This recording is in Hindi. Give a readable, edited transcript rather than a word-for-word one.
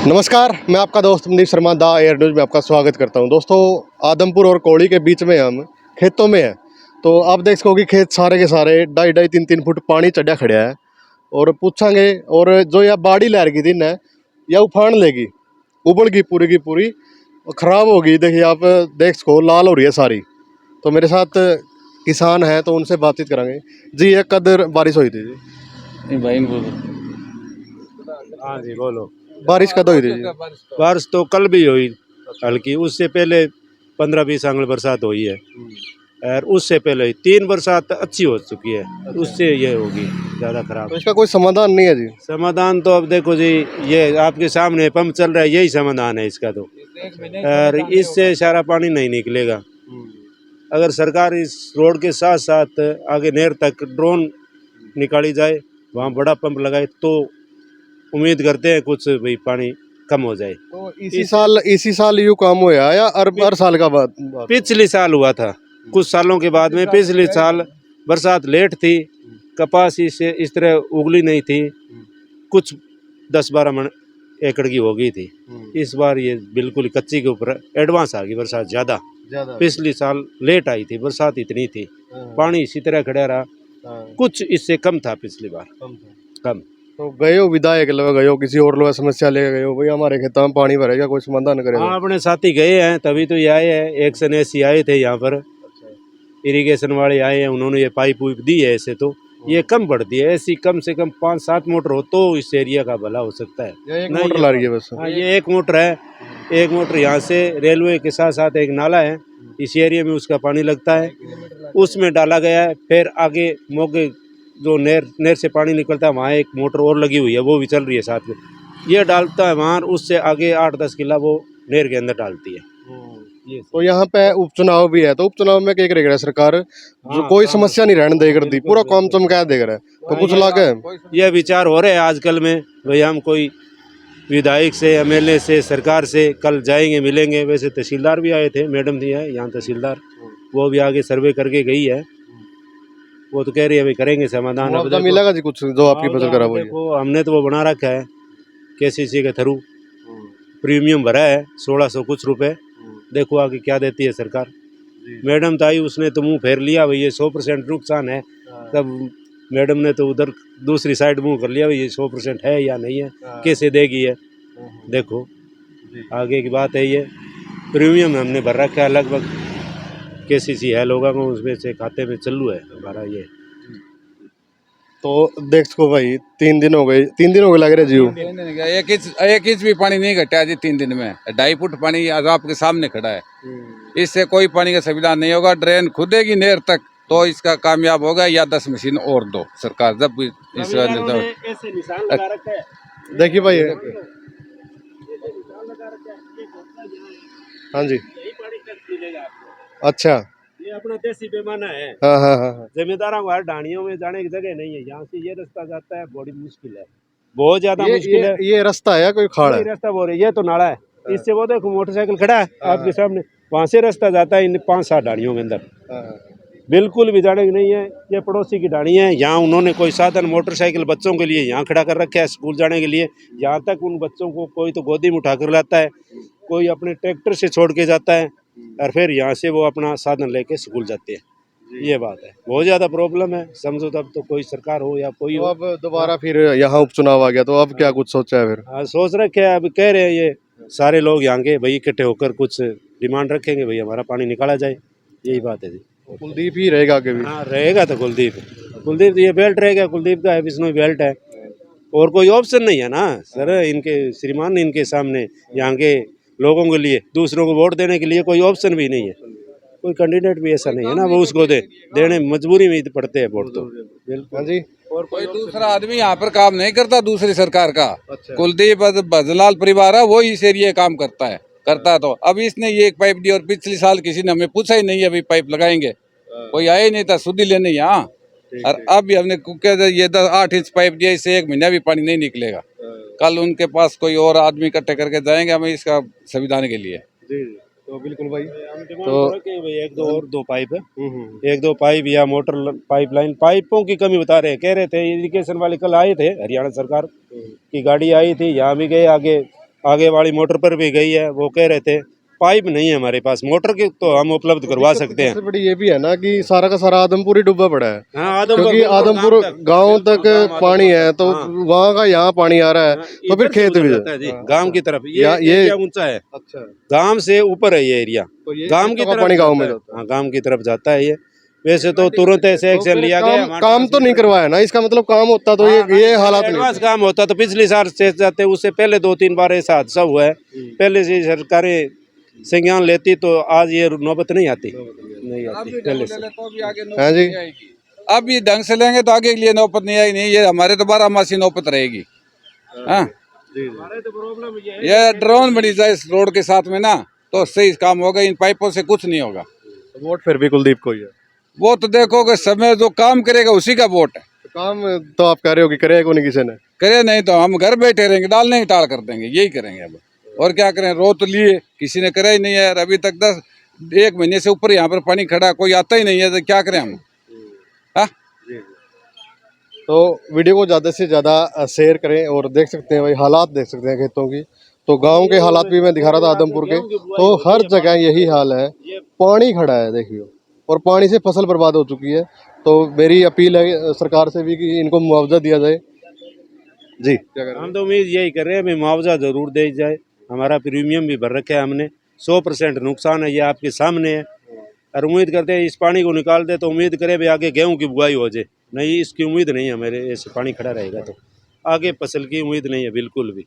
नमस्कार, मैं आपका दोस्त मनीष शर्मा दा एयर न्यूज़ में आपका स्वागत करता हूं। दोस्तों, आदमपुर और कौड़ी के बीच में हम खेतों में हैं। तो आप देख सको कि खेत सारे के सारे 2.5-3 फुट पानी चढ़ा खड़ा है। और पूछांगे और जो यह बाड़ी लहर की दिन है यह उफान लेगी, उबड़ की पूरी खराब होगी। देखिए, आप देख सको लाल हो रही है सारी। तो मेरे साथ किसान हैं तो उनसे बातचीत करेंगे। जी, ये कदर बारिश हुई थी जी? नहीं भाई बोलो। हाँ जी बोलो। बारिश कद हुई थी जी? बारिश तो कल भी हुई हल्की, उससे पहले 15-20 आंगल बरसात हुई है और उससे पहले 3 बरसात अच्छी हो चुकी है, उससे ये होगी ज़्यादा खराब। तो इसका कोई समाधान नहीं है जी? समाधान तो अब देखो जी, ये आपके सामने पंप चल रहा है, यही समाधान है इसका तो। और इससे सारा पानी नहीं निकलेगा। अगर सरकार इस रोड के साथ साथ आगे नहर तक ड्रोन निकाली जाए, वहाँ बड़ा पंप लगाए तो उम्मीद करते हैं कुछ भाई पानी कम हो जाए। तो इसी साल यूँ काम हुआ या हर साल का बात? पिछले साल हुआ था, कुछ सालों के बाद में। पिछले साल बरसात लेट थी, कपास इससे इस तरह उगली नहीं थी, कुछ 10-12 मन एकड़ की हो गई थी। इस बार ये बिल्कुल कच्ची के ऊपर एडवांस आ गई बरसात ज़्यादा। पिछले साल लेट आई थी, बरसात इतनी थी, पानी इसी तरह खड़ा रहा, कुछ इससे कम था पिछली बार, कम। तो गए हो विधायक लगे, गए हो किसी और लोग समस्या लेके गए हो, भाई हमारे खेतों में पानी भरेगा, कोई समाधान करेगा? हाँ, अपने साथी गए हैं तभी तो ये आए हैं। एक्शन ऐसी आए थे यहाँ पर, इरिगेशन वाले आए हैं, उन्होंने ये पाइप वाइप दी है। ऐसे तो ये कम पड़ती है, ऐसी कम से कम 5-7 मोटर हो तो इस एरिया का भला हो सकता है। एक मोटर ला रही है बस? हाँ, ये एक मोटर है। एक मोटर यहाँ से रेलवे के साथ साथ एक नाला है, इस एरिया में उसका पानी लगता है, उसमें डाला गया है। फिर आगे मोगे जो नहर से पानी निकलता है, वहाँ एक मोटर और लगी हुई है, वो भी चल रही है साथ में। ये डालता है वहाँ, उससे आगे 8-10 किला वो नहर के अंदर डालती है। तो यहाँ पे उपचुनाव भी है, तो उपचुनाव में क्या करेगा सरकार? जो कोई समस्या नहीं रहने देकर दी, पूरा काम चमका देगा, तो कुछ लागे ये विचार हो रहे हैं आजकल में, भाई हम कोई विधायक से, एमएलए से, सरकार से कल जाएंगे, मिलेंगे। वैसे तहसीलदार भी आए थे, मैडम थी है यहाँ तहसीलदार, वो भी आगे सर्वे करके गई है। वो तो कह रही है भाई करेंगे समाधान। अब देखो मिलेगा जी कुछ जो आपकी फसल खराब हुई है? देखो, हमने तो वो बना रखा है केसीसी के थ्रू, प्रीमियम भरा है 1600 कुछ रुपए। देखो आगे क्या देती है सरकार। मैडम तो आई, उसने तो मुंह फेर लिया भाई ये 100% नुकसान है। तब मैडम ने तो उधर दूसरी साइड मुंह कर लिया भाई ये 100% है या नहीं है, कैसे देगी है। देखो आगे की बात है। ये प्रीमियम हमने भर रखा है, लगभग केसीसी है लोगों को, उसमें से खाते में चालू है हमारा ये। तो देख सको भाई, 3 दिन हो गए लग रहे जीव। एक इंच भी पानी नहीं घटा जी 3 दिन में। 2.5 फुट पानी आज आपके सामने खड़ा है। इससे कोई पानी का सुविधा नहीं होगा। ड्रेन खुदेगी नहर तक तो इसका कामयाब होगा, या 10 मशीन और दो सरकार जब भी इस ऐसे निशान लगा रखा है। देखिए भाई, हाँ जी, अच्छा, ये अपना देसी पैमाना है। हाँ। जमींदारों को हर ढाणियों में जाने की जगह नहीं है, यहाँ से ये रास्ता जाता है, बड़ी मुश्किल है, बहुत ज्यादा मुश्किल है। ये रास्ता है कोई खाड़ है? रास्ता बोल रहे, ये तो नाला है। इससे वो देखो मोटरसाइकिल खड़ा है आपके सामने, वहां से रास्ता जाता है इन 5-7 ढाणियों के अंदर, बिल्कुल भी जाने की नहीं है। ये पड़ोसी की ढाणी है, यहाँ उन्होंने कोई साधन मोटरसाइकिल बच्चों के लिए यहाँ खड़ा कर रखा है स्कूल जाने के लिए। यहाँ तक उन बच्चों को कोई तो गोदी में उठा कर लाता है, कोई अपने ट्रैक्टर से छोड़ के जाता है, और फिर यहाँ से वो अपना साधन लेके स्कूल जाते हैं। ये बात है, बहुत ज़्यादा प्रॉब्लम है। समझो तब तो कोई सरकार हो या कोई तो हो। अब दोबारा फिर यहाँ उपचुनाव आ गया, तो अब क्या कुछ सोचा है फिर? हाँ, सोच रखे है। अब कह रहे हैं ये सारे लोग यहाँ के भाई इकट्ठे होकर कुछ डिमांड रखेंगे, भाई हमारा पानी निकाला जाए। यही बात है जी। कुलदीप ही रहेगा आगे भी? हाँ रहेगा तो कुलदीप ये बेल्ट रहेगा, कुलदीप का है, बिश्नोई बेल्ट है, और कोई ऑप्शन नहीं है ना सर। इनके श्रीमान इनके सामने यहाँ के लोगों के लिए, दूसरों को वोट देने के लिए कोई ऑप्शन भी नहीं है, कोई कैंडिडेट भी ऐसा नहीं है ना वो उसको देने मजबूरी में पड़ते हैं वोट तो। बिल्कुल जी। और कोई दूसरा आदमी यहाँ पर काम नहीं करता दूसरी सरकार का। अच्छा। कुलदीप भजलाल परिवार है, वो इस एरिया काम करता है तो अब इसने ये एक पाइप दी, और पिछले साल किसी ने हमें पूछा ही नहीं अभी पाइप लगाएंगे, कोई आया ही नहीं था सुधी लेने यहाँ। और अब भी हमने ये 8 इंच पाइप दिया, इससे 1 महीना भी पानी नहीं निकलेगा। कल उनके पास कोई और आदमी इकट्ठे करके जाएंगे हमें इसका संविधान के लिए। तो बिल्कुल भाई, तो एक दो पाइप है, 1-2 पाइप या मोटर पाइपलाइन, पाइपों की कमी बता रहे हैं। कह रहे थे इरिगेशन वाले कल आए थे, हरियाणा सरकार की गाड़ी आई थी, यहाँ भी गए, आगे आगे वाली मोटर पर भी गई है, वो कह रहे थे पाइप नहीं है हमारे पास, मोटर के तो हम उपलब्ध करवा सकते हैं। सबसे बड़ी ये भी है ना कि सारा का सारा आदमपुर ही डूबा पड़ा है, हाँ, क्योंकि आदमपुर गांव तक पानी है, तो वहाँ का यहाँ पानी आ रहा है, तो फिर खेत भी जाता है जी गांव की तरफ। ये ये एरिया ऊंचा है, अच्छा, गांव से ऊपर है ये एरिया, तो ये गांव की खेतों का तरफ पानी गांव में जाता है। जाता है। हाँ, गांव की तरफ जाता है ये। वैसे तो तुरंत ऐसे तो एक्शन फिर लिया गया, काम तो नहीं करवाया ना, इसका मतलब काम होता तो ये हालात नहीं एडवांस काम होता तो पिछले साल से जाते, उससे पहले 2-3 बार ऐसा हादसा हुआ है, पहले से सरकारें संज्ञान लेती तो आज ये नौबत नहीं आती, नहीं आती पहले से। हाँ जी, अब ये ढंग से लेंगे तो आगे के लिए नौबत नहीं आएगी, नहीं ये हमारे तो 12 मासी नौबत रहेगी। हाँ, ये ड्रोन बनी जाए इस रोड के साथ में ना तो सही काम होगा, इन पाइपों से कुछ नहीं होगा। वोट फिर भी कुलदीप को ही है। वो तो देखोगे समय जो काम करेगा उसी का वोट है। तो काम तो आप कह रहे हो कि करेगा को नहीं किसी ने। करे नहीं तो हम घर बैठे रहेंगे, डाल नहीं टाल कर देंगे, यही करेंगे अब। और क्या करें, रो तो लिए, किसी ने करा ही नहीं है यार, अभी तक 1 महीने से ऊपर यहाँ पर पानी खड़ा, कोई आता ही नहीं है, तो क्या करें हम। हाँ, तो वीडियो को ज़्यादा से ज़्यादा शेयर करें, और देख सकते हैं भाई हालात देख सकते हैं खेतों की। तो गांव के हालात भी मैं दिखा रहा था आदमपुर के, तो हर जगह यही हाल है, पानी खड़ा है देखियो, और पानी से फसल बर्बाद हो चुकी है। तो मेरी अपील है सरकार से भी कि इनको मुआवजा दिया जाए। जी, क्या करें? हम तो उम्मीद यही कर रहे हैं, हमें मुआवजा जरूर दे जाए। हमारा प्रीमियम भी भर रखा है हमने, 100% नुकसान है, ये आपके सामने है। और उम्मीद करते हैं इस पानी को निकाल दे तो उम्मीद करें भी आगे गेहूं की बुआई हो जाए। नहीं, इसकी उम्मीद नहीं है मेरे, ऐसे पानी खड़ा रहेगा तो आगे फसल की उम्मीद नहीं है बिल्कुल भी।